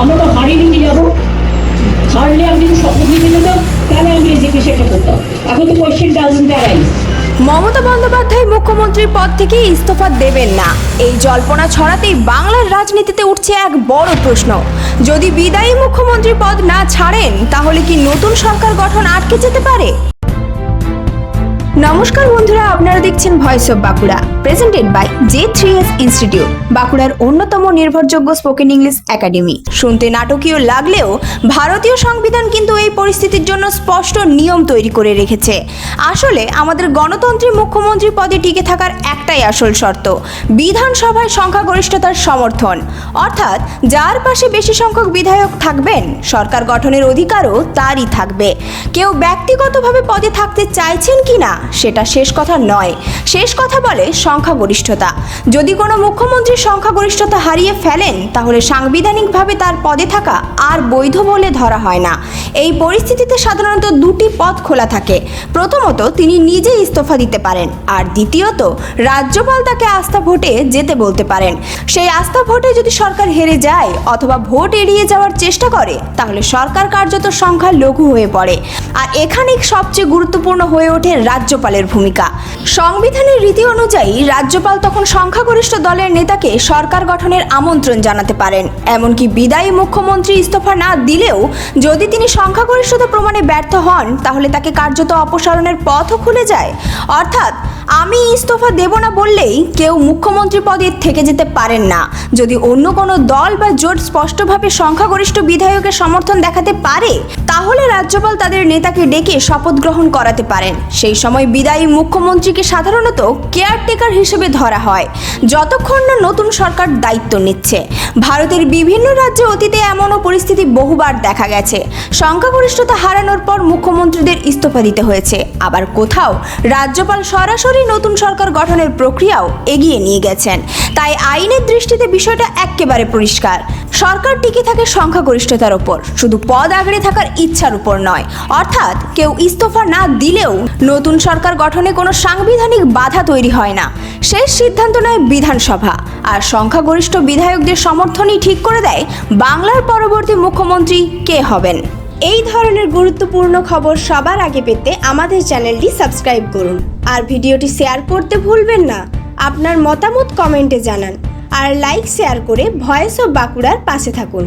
আমরা তো হারিয়ে নিয়ে যাবো, হারলে আমি যদি শপথ নিতে যেতাম তাহলে আমি নিজেকে সেটা করতাম। এখন তো question doesn't arise. Mamata Bandyopadhyay মুখ্যমন্ত্রীর পদ থেকে ইস্তফা দেবেন না, এই জল্পনা ছড়াতেই বাংলার রাজনীতিতে উঠছে এক বড় প্রশ্ন। যদি বিদায়ী মুখ্যমন্ত্রীর পদ না ছাড়েন তাহলে কি নতুন সরকার গঠন আটকে যেতে পারে? নমস্কার বন্ধুরা, আপনারা দেখছেন voice of Bankura, presented by J3S institute, বাঁকুড়ার অন্যতম নির্ভরযোগ্য স্পোকেন ইংলিশ একাডেমি। শুনতে নাটকীয় লাগলেও ভারতীয় সংবিধান কিন্তু এই পরিস্থিতির জন্য স্পষ্ট নিয়ম তৈরি করে রেখেছে। আসলে আমাদের গণতন্ত্রে মুখ্যমন্ত্রী পদে টিকে থাকার একটাই আসল শর্ত, বিধানসভায় সংখ্যাগরিষ্ঠতার সমর্থন। অর্থাৎ যার পাশে বেশি সংখ্যক বিধায়ক থাকবেন, সরকার গঠনের অধিকারও তারই থাকবে। কেউ ব্যক্তিগতভাবে পদে থাকতে চাইছেন কিনা সেটা শেষ কথা নয়, শেষ কথা বলে সংখ্যাগরিষ্ঠতা। যদি কোনো মুখ্যমন্ত্রী সংখ্যাগরিষ্ঠতা হারিয়ে ফেলেন তাহলে সাংবিধানিকভাবে তার পদে থাকা আর বৈধ বলে ধরা হয় না। এই পরিস্থিতিতে সাধারণত দুটি পথ খোলা থাকে। প্রথমত, তিনি নিজে ইস্তফা দিতে পারেন, আর দ্বিতীয়ত রাজ্যপাল তাকে আস্থা ভোটে যেতে বলতে পারেন। সেই আস্থা ভোটে যদি সরকার হেরে যায় অথবা ভোট এড়িয়ে যাওয়ার চেষ্টা করে তাহলে সরকার কার্যত সংখ্যা লঘু হয়ে পড়ে। আর এখানেই সবচেয়ে গুরুত্বপূর্ণ হয়ে ওঠে রাজ্যপালের ভূমিকা। সংবিধানের রীতি অনুযায়ী রাজ্যপাল তখন সংখ্যাগরিষ্ঠ দলের নেতাকে সরকার গঠনের আমন্ত্রণ জানাতে পারেন। এমনকি বিদায়ী মুখ্যমন্ত্রী ইস্তফা না দিলেও যদি তিনি সংখ্যাগরিষ্ঠতা প্রমাণে ব্যর্থ হন তাহলে তাকে কার্যত অপসারণের পথও খুলে যায়। অর্থাৎ আমি ইস্তফা দেব না বললেই কেউ মুখ্যমন্ত্রী পদে থেকে যেতে পারেন না। যদি অন্য কোনো দল বা জোট স্পষ্টভাবে সংখ্যাগরিষ্ঠ বিধায়কের সমর্থন দেখাতে পারে তাহলে রাজ্যপাল তাদের নেতাকে ডেকে শপথ গ্রহণ করাতে পারেন। সেই সময় বিদায়ী মুখ্যমন্ত্রীকে সাধারণত কেয়ারটেকার হিসেবে ধরা হয় যতক্ষণ না নতুন সরকার দায়িত্ব নিচ্ছে। ভারতের বিভিন্ন রাজ্যে অতীতে এমনও পরিস্থিতি বহুবার দেখা গেছে। সংখ্যাগরিষ্ঠতা হারানোর পর মুখ্যমন্ত্রীদের ইস্তফা দিতে হয়েছে, আবার কোথাও রাজ্যপাল সরাসরি নতুন সরকার গঠনের প্রক্রিয়াও এগিয়ে নিয়ে গেছেন। তাই আইনের দৃষ্টিতে বিষয়টা একেবারে পরিষ্কার, সরকার টিকে থাকে সংখ্যাগরিষ্ঠতার উপর, শুধু পদ আগড়ে থাকার ইচ্ছার উপর নয়। অর্থাৎ কেউ ইস্তফা না দিলেও নতুন সরকার গঠনে কোনো সাংবিধানিক বাধা তৈরি হয় না। শেষ সিদ্ধান্ত নেয় বিধানসভা, আর সংখ্যাগরিষ্ঠ বিধায়কদের সমর্থনই ঠিক করে দেয় বাংলার পরবর্তী মুখ্যমন্ত্রী কে হবেন। এই ধরনের গুরুত্বপূর্ণ খবর সবার আগে পেতে আমাদের চ্যানেলটি সাবস্ক্রাইব করুন, আর ভিডিওটি শেয়ার করতে ভুলবেন না। আপনার মতামত কমেন্টে জানান, আর লাইক শেয়ার করে ভয়েস অফ বাঁকুড়ার পাশে থাকুন।